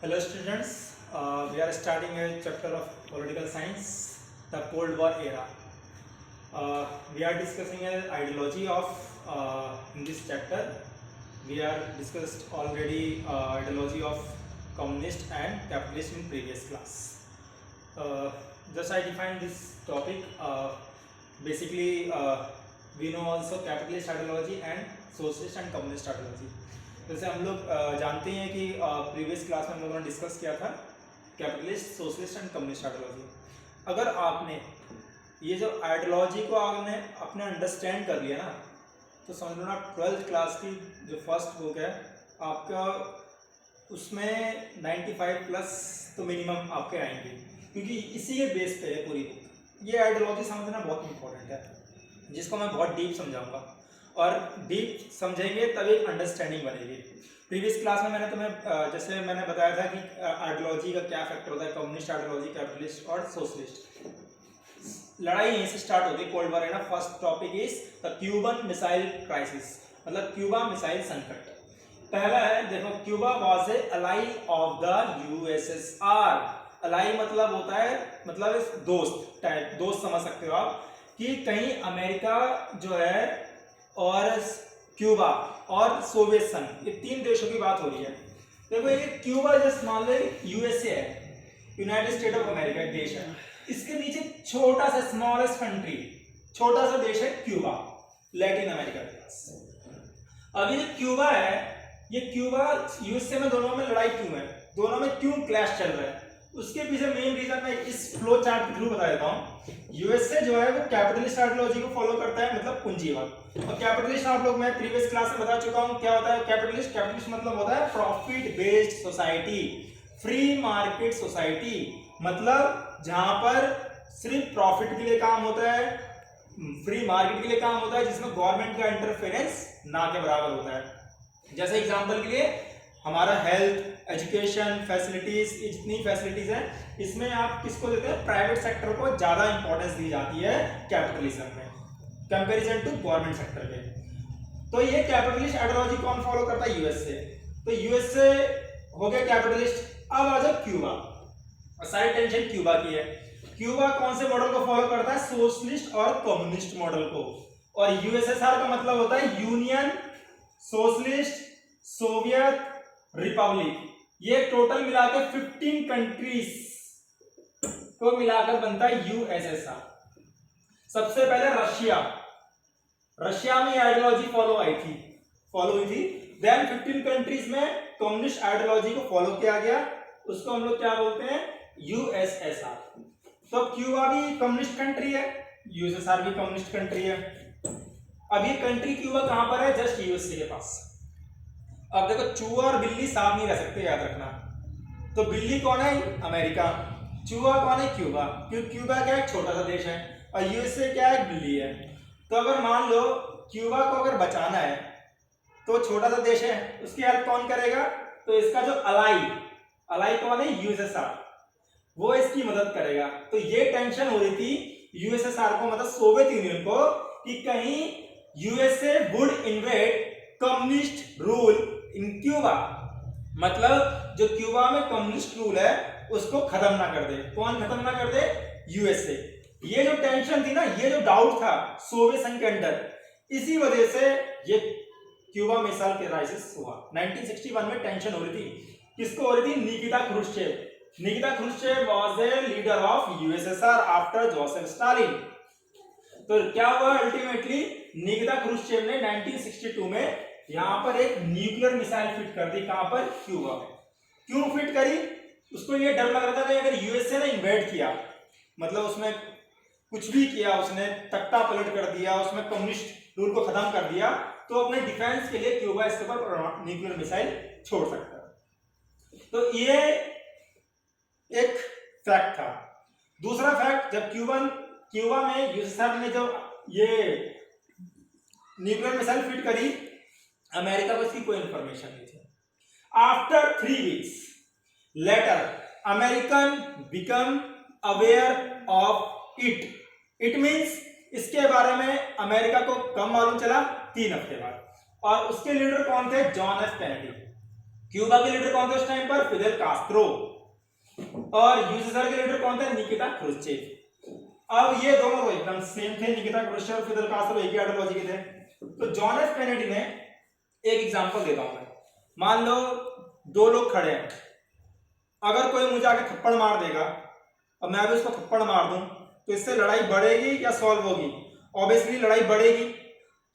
Hello students, we are starting a chapter of political science, the Cold War era. We are discussing an ideology of in this chapter. We are discussed already ideology of communist and capitalist in previous class. Just I defined this topic. Basically, we know also capitalist ideology and socialist and communist ideology. जैसे हम लोग जानते हैं कि previous class में हम लोगों ने डिस्कस किया था capitalist socialist and communist ideology. अगर आपने ये जो आइडियोलॉजी को आपने अपने अंडरस्टैंड कर लिया ना, तो समझ लो ना 12th क्लास की जो फर्स्ट बुक है आपका, उसमें 95 प्लस तो मिनिमम आपके आएंगे, क्योंकि इसी के बेस पे है पूरी बुक। ये आइडियोलॉजी समझना बहुत इंपॉर्टेंट है, जिसको मैं बहुत डीप समझाऊंगा, और डीप समझेंगे तभी अंडरस्टैंडिंग बनेगी। प्रीवियस क्लास में मैंने तुम्हें जैसे मैंने बताया था कि आइडियोलॉजी का क्या फैक्टर होता है, कम्युनिस्ट आइडियोलॉजी, कैपिटलिस्ट और सोशलिस्ट। लड़ाई यहीं से स्टार्ट होती है कोल्ड वॉर है ना। First topic is the Cuban missile crisis, मतलब क्यूबा मिसाइल संकट। पहला है, देखो, Cuba was a ally of the USSR. Ally मतलब होता है, मतलब दोस्त टाइप, दोस्त समझ सकते हो आप, कि कहीं अमेरिका जो है और क्यूबा और सोवियत संघ, ये तीन देशों की बात हो रही है। देखो, ये क्यूबा जस्ट मान लो यूएसए है, यूनाइटेड स्टेट ऑफ अमेरिका एक देश है, इसके नीचे छोटा सा स्मॉलेस्ट कंट्री, छोटा सा देश है क्यूबा, लैटिन अमेरिका के पास। अब ये क्यूबा है, ये क्यूबा यूएसए में दोनों में लड़ाई क्यों है, दोनों में क्यों क्लैश चल रहा है, उसके पीछे मेन रीजन मैं इस फ्लो चार्ट के थ्रू बता देता हूं। यूएसए जो है वो कैपिटलिस्ट आइडियोलॉजी को फॉलो करता है, मतलब पूंजीवाद। और कैपिटलिस्ट आप लोग मैं प्रीवियस क्लास में बता चुका हूं क्या होता है कैपिटलिस्ट। कैपिटलिस्ट मतलब होता है profit based society, free market society, मतलब जहां पर सिर्फ प्रॉफिट के लिए काम होता है, फ्री मार्केट के लिए काम होता है, जिसमें गवर्नमेंट का इंटरफेरेंस ना के बराबर होता है। जैसे एग्जांपल के लिए हमारा हेल्थ, एजुकेशन, फैसिलिटीज, जितनी फैसिलिटीज हैं, इसमें आप किसको देते हैं, प्राइवेट सेक्टर को ज्यादा इंपॉर्टेंस दी जाती है कैपिटलिज्म में कंपैरिजन टू गवर्नमेंट सेक्टर के। तो ये कैपिटलिस्ट आइडियोलॉजी कौन फॉलो करता है, यूएसए। तो यूएसए हो गया कैपिटलिस्ट। अब आ जाओ क्यूबा, सारी टेंशन क्यूबा की है। क्यूबा कौन से मॉडल को फॉलो करता है, सोशलिस्ट और कम्युनिस्ट मॉडल को। और यूएसएसआर का मतलब होता है यूनियन सोशलिस्ट सोवियत रिपब्लिक। ये टोटल मिलाकर 15 कंट्रीज को मिलाकर बनता है यूएसएसआर। सबसे पहले रशिया में आइडियोलॉजी फॉलो हुई थी। देन 15 कंट्रीज में कम्युनिस्ट आइडियोलॉजी को फॉलो किया गया, उसको हम लोग क्या बोलते हैं, यूएसएसआर। तो क्यूबा भी कम्युनिस्ट कंट्री है, यूएसएसआर भी कम्युनिस्ट कंट्री है। अब ये कंट्री क्यूबा कहां पर है, जस्ट यूएसए के पास। अब देखो, चूहा और बिल्ली साथ नहीं रह सकते, याद रखना। तो बिल्ली कौन है, अमेरिका, चूहा कौन है, क्यूबा। क्यूबा क्या है, छोटा सा देश है, और यूएसए क्या है, बिल्ली है। तो अगर मान लो क्यूबा को अगर बचाना है, तो छोटा सा देश है, उसकी हेल्प कौन करेगा, तो इसका जो अलाई कौन है, यूएसएसआर, वो इसकी मदद करेगा। तो ये टेंशन हो रही थी यूएसएसआर को, मतलब सोवियत यूनियन को, कि कहीं USA would invade communist rule in Cuba, मतलब जो क्यूबा में कम्युनिस्ट रूल है उसको खत्म ना कर दे। कौन खत्म ना कर दे, यूएसए। ये जो टेंशन थी ना, ये जो डाउट था सोवियत संघ के अंदर, इसी वजह से ये क्यूबा मिसाइल क्राइसिस हुआ। 1961 में टेंशन हो रही थी, किसको हो रही थी, Nikita Khrushchev was a leader of USSR after Joseph Stalin. तो क्या हुआ, अल्टीमेटली निकिता क्रुश्चेव ने 1962 में यहां पर एक न्यूक्लियर मिसाइल फिट कर दी, कहां पर, क्यूबा में। क्यों फिट करी, उसको ये डर लग रहा था कि अगर यूएसए ने इन्वेड किया, मतलब उसमें कुछ भी किया, उसने तख्ता पलट कर दिया, उसमें कम्युनिस्ट रूल को खत्म कर दिया, तो अपने डिफेंस के लिए क्यूबा इसके ऊपर न्यूक्लियर मिसाइल छोड़ सकता है। तो ये एक फैक्ट था। दूसरा फैक्ट, जब क्यूबा में यूएसएसआर ने जो ये न्यूक्लियर मिसाइल फिट करी, अमेरिका को इसकी कोई इंफॉर्मेशन नहीं थी। After 3 weeks later American become aware of it means इसके बारे में अमेरिका को कब मालूम चला, 3 हफ्ते बाद। और उसके लीडर कौन थे, जॉन एफ कैनेडी। क्यूबा के लीडर कौन थे उस टाइम पर? Fidel Castro. और यूएसएसआर के लीडर कौन थे? निकिता क्रुश्चेव। अब ये दोनों तो एकदम सेम थे, निकिता क्रुश्चेव और फिदेल कास्त्रो एक ही आइडियोलॉजी के थे। तो जॉन एफ कैनेडी ने, एक एग्जांपल देता हूं मैं, मान लो दो लोग खड़े हैं, अगर कोई मुझे आके थप्पड़ मार देगा और मैं भी उसको थप्पड़ मार दूं तो इससे लड़ाई बढ़ेगी या सॉल्व होगी? ऑब्वियसली लड़ाई बढ़ेगी।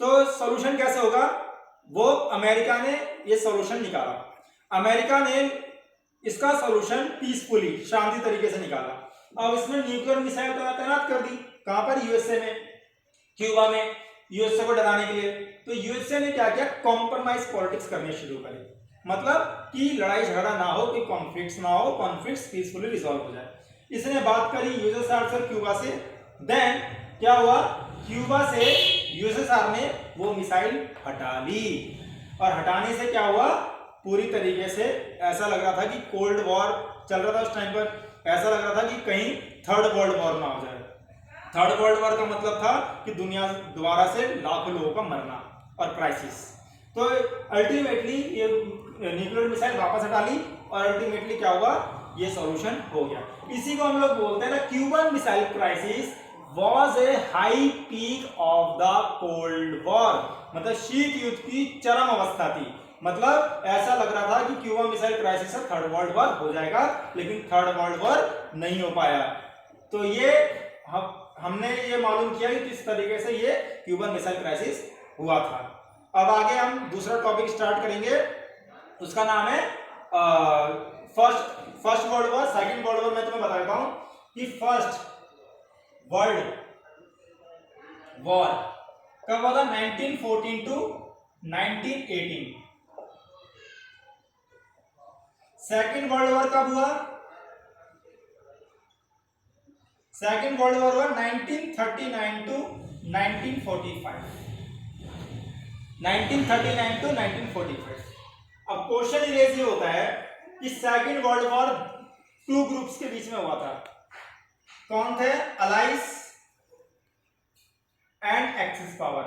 तो सॉल्यूशन कैसे होगा? वो अमेरिका ने ये सॉल्यूशन निकाला। अमेरिका ने इसका सॉल्यूशन पीसफुली, शांति तरीके से निकाला। अब इसमें न्यूक्लियर मिसाइल तैनात कर दी। कहां पर? यूएसए में, क्यूबा में, यूएसए को डराने के लिए। तो यूएसए ने क्या किया? कॉम्प्रोमाइज पॉलिटिक्स करने शुरू करी, मतलब कि लड़ाई झगड़ा ना हो, कोई कॉन्फ्लिक्ट्स ना हो, कॉन्फ्लिक्ट्स पीसफुली रिजॉल्व हो जाए। इसने बात करी यूएसएसआर से, क्यूबा से। देन क्या हुआ? क्यूबा से यूएसएसआर ने वो मिसाइल हटा ली, और हटाने से क्या हुआ? पूरी तरीके से ऐसा लग रहा था कि कोल्ड वॉर चल रहा था उस टाइम पर, ऐसा लग रहा था कि कहीं थर्ड वर्ल्ड वॉर ना हो जाए। थर्ड वर्ल्ड वॉर का मतलब था कि दुनिया दोबारा से लाखों लोगों का मरना और क्राइसिस। तो अल्टीमेटली ये न्यूक्लियर मिसाइल वापस हटा ली, और अल्टीमेटली क्या हुआ? ये सॉल्यूशन हो गया। इसी को हम लोग बोलते हैं ना, Cuban missile crisis was a high peak of the cold war, मतलब शीत युद्ध की चरम अवस्था थी। मतलब ऐसा लग रहा था कि क्यूबा मिसाइल क्राइसिस से थर्ड वर्ल्ड वॉर हो जाएगा, लेकिन थर्ड वर्ल्ड वॉर नहीं हो पाया। तो ये हमने ये मालूम किया कि किस तरीके से ये क्यूबन मिसाइल क्राइसिस हुआ था। अब आगे हम दूसरा टॉपिक स्टार्ट करेंगे, उसका नाम है first world war, second world war. मैं तुम्हें बता देता हूं कि फर्स्ट वर्ल्ड वॉर कब हुआ था? 1914 टू 1918। सेकंड वर्ल्ड वॉर कब हुआ? सेकंड वर्ल्ड वॉर हुआ 1939 टू 1945। 1939 टू 1945। अब क्वेश्चन ये होता है कि second world war two groups के बीच में हुआ था। कौन थे? Allies and axis power.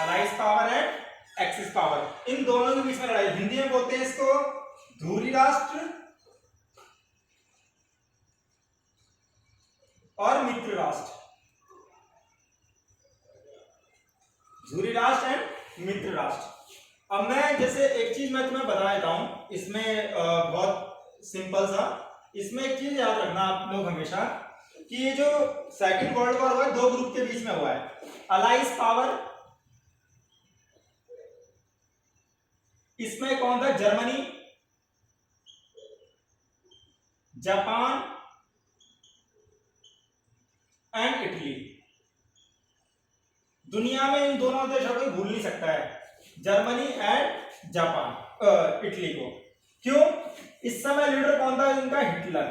Allies power and axis power, इन दोनों के बीच में लड़ाई। हिंदी में बोलते हैं इसको धुरी राष्ट्र और मित्र राष्ट्र। धुरी राष्ट्र एंड मित्र राष्ट्र। अब मैं जैसे एक चीज मैं तुम्हें बता देता हूं, इसमें बहुत सिंपल सा, इसमें एक चीज याद रखना आप लोग हमेशा कि ये जो सेकंड वर्ल्ड वॉर हुआ है दो ग्रुप के बीच में हुआ है। अलाइस पावर, इसमें कौन था? Germany, Japan and Italy. दुनिया में इन दोनों देशों को भूल नहीं सकता है, जर्मनी एंड जापान, इटली को। क्यों? इस समय लीडर कौन था इनका? हिटलर।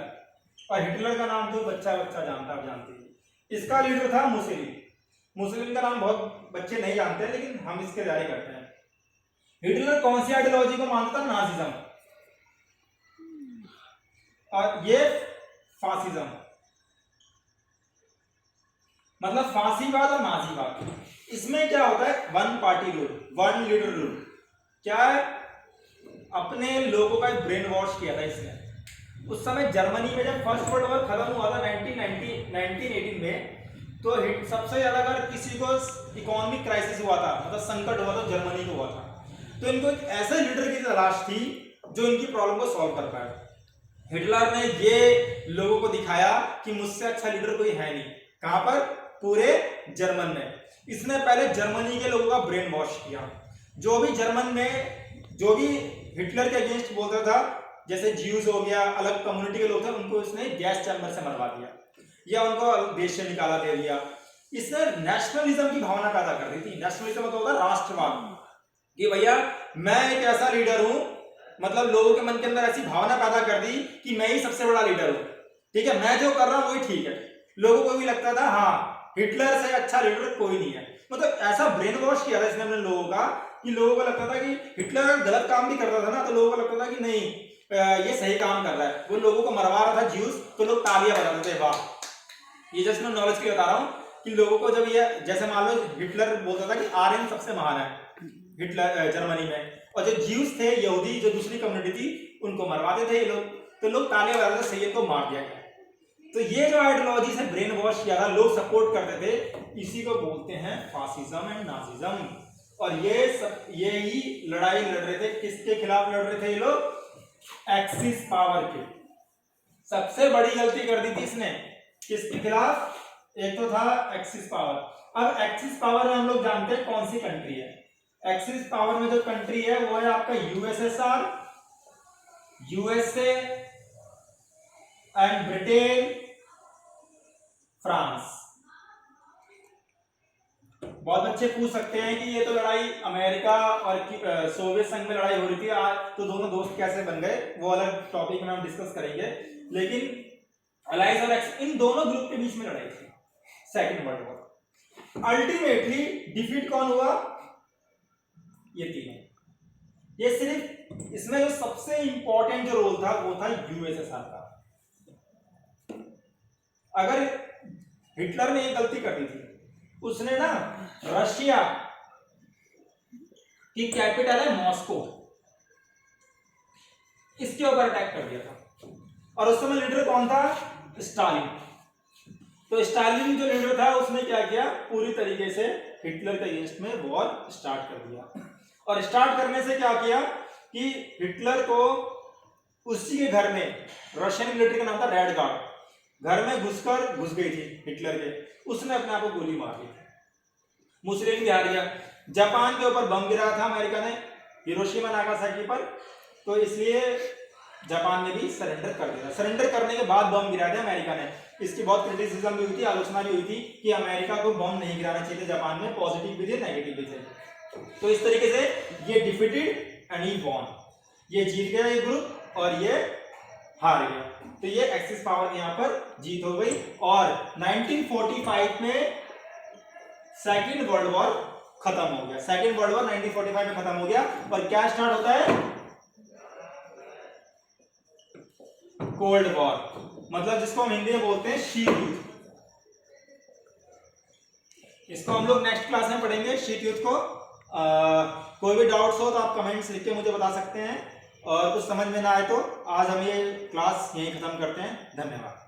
और हिटलर का नाम जो बच्चा जानता, आप जानते हैं। इसका लीडर था मुसोलिनी। मुसोलिनी का नाम बहुत बच्चे नहीं जानते, लेकिन हम इसके जारी करते हैं। हिटलर कौन सी आइडियोलॉजी को मानता था? नाजिज्म, और ये फासिज्म, मतलब फांसीवाद और नाजीवाद। इसमें क्या होता है? One party rule, one leader rule. क्या है? अपने लोगों का ब्रेन वॉश किया था इसने। उस समय जर्मनी में जब फर्स्ट वर्ल्ड वॉर खत्म हुआ था 1918 में, तो सबसे ज्यादा अगर किसी को इकोनॉमिक क्राइसिस हुआ था, मतलब संकट हुआ था, जर्मनी को हुआ था। तो इनको एक ऐसे लीडर की तलाश थी जो इनकी प्रॉब्लम को सॉल्व कर पाए। हिटलर ने ये लोगों को दिखाया कि मुझसे अच्छा लीडर कोई है नहीं। कहां पर? पूरे जर्मन में। इसने पहले जर्मनी के लोगों का ब्रेन वॉश किया। जो भी जर्मन में जो भी हिटलर के अगेंस्ट बोलता था, जैसे ज्यूज हो गया, अलग कम्युनिटी के लोग थे, उनको इसने गैस चैम्बर से मरवा दिया या उनको देश से निकाला दे दिया। इसने नेशनलिज्म की भावना पैदा कर दी थी। नेशनलिज्म मतलब होता है राष्ट्रवाद, कि भैया मैं एक ऐसा लीडर हूं, मतलब लोगों के मन के अंदर ऐसी भावना पैदा कर दी कि मैं ही सबसे बड़ा लीडर हूं। ठीक है, मैं जो कर रहा हूं वही ठीक है। लोगों को भी लगता था हाँ हिटलर से अच्छा लीडर कोई नहीं है। मतलब ऐसा ब्रेन वॉश किया था इसने अपने लोगों का कि लोगों को लगता था कि हिटलर गलत काम भी करता था ना, तो लोगों को लगता था कि नहीं ये सही काम कर रहा है। वो लोगों को मरवा रहा था ज्यूस, तो लोग तालियां बजाते थे, वाह। ये जस्ट मैं नॉलेज के बता रहा हूँ कि लोगों को जब ये, जैसे मान लो हिटलर बोलता था कि आर्यन सबसे महान है, हिटलर जर्मनी में, और जो ज्यूस थे, यहूदी जो दूसरी कम्युनिटी थी, उनको मरवाते थे ये लोग, तो लोग ताले बजाते थे, सैयद को मार दिया गया। तो ये जो आइडियोलॉजी से ब्रेन वॉश किया था, लोग सपोर्ट करते थे, इसी को बोलते हैं फासिज्म एंड नाजिज्म। और ये ही लड़ाई लड़ रहे थे, किसके खिलाफ लड़ रहे थे ये लोग? एक्सिस पावर के। सबसे बड़ी गलती कर दी थी इसने, किसके खिलाफ? एक तो था एक्सिस पावर। अब एक्सिस पावर में हम लोग जानते हैं कौन सी कंट्री है। एक्सिस पावर में जो कंट्री है वो है आपका USSR, USA and Britain, France. बहुत बच्चे पूछ सकते हैं कि ये तो लड़ाई अमेरिका और सोवियत संघ में लड़ाई हो रही थी, आज तो दोनों दोस्त कैसे बन गए? वो अलग टॉपिक में हम डिस्कस करेंगे। लेकिन अलायंस और एक्स, इन दोनों ग्रुप के बीच में लड़ाई थी, second world war. Ultimately defeat कौन हुआ? ये तीनों। ये सिर्फ इसमें जो सबसे इंपॉर्टेंट जो रोल था वो था यूएसएसआर का। अगर हिटलर ने ये गलती कर दी थी, उसने ना रशिया की कैपिटल है मॉस्को, इसके ऊपर अटैक कर दिया था। और उस समय लीडर कौन था? स्टालिन। तो स्टालिन जो लीडर था उसने क्या किया? पूरी तरीके से हिटलर के अगेंस्ट में वॉर स्टार्ट कर दिया। और स्टार्ट करने से क्या किया कि हिटलर को उसी के घर में, रशियन मिलिट्री का नाम था रेड गार्ड, घर में घुस गई थी हिटलर के, उसने अपने आप को गोली मार दी। मुसोलिनी भी हार गया। जापान के ऊपर बम गिरा था अमेरिका ने, हिरोशिमा नागासाकी पर, तो इसलिए जापान ने भी सरेंडर कर दिया। सरेंडर करने के बाद बम गिरा दिया अमेरिका ने। इसकी बहुत क्रिटिसिज्म भी हुई थी, आलोचना भी हुई थी कि अमेरिका को बम नहीं गिराना चाहिए जापान में, पॉजिटिव भी थे नेगेटिव भी थे। तो इस तरीके से ये डिफीटेड एंड ही वॉन, ये जीत गया ये ग्रुप और ये हार गया। तो ये एक्सिस पावर यहाँ पर जीत हो गई। और 1945 में सेकेंड वर्ल्ड वॉर खत्म हो गया। सेकेंड वर्ल्ड वॉर 1945 में खत्म हो गया। और क्या स्टार्ट होता है? कोल्ड वॉर, मतलब जिसको हम हिंदी में बोलते हैं शीत युद्ध। इसको हम लोग नेक्स्ट क्लास में पढ़ेंगे, शीत युद्ध को। कोई भी डाउट्स हो तो आप कमेंट्स लिख के मुझे बता सकते हैं, और कुछ समझ में ना आए तो आज हम ये क्लास यहीं खत्म करते हैं। धन्यवाद।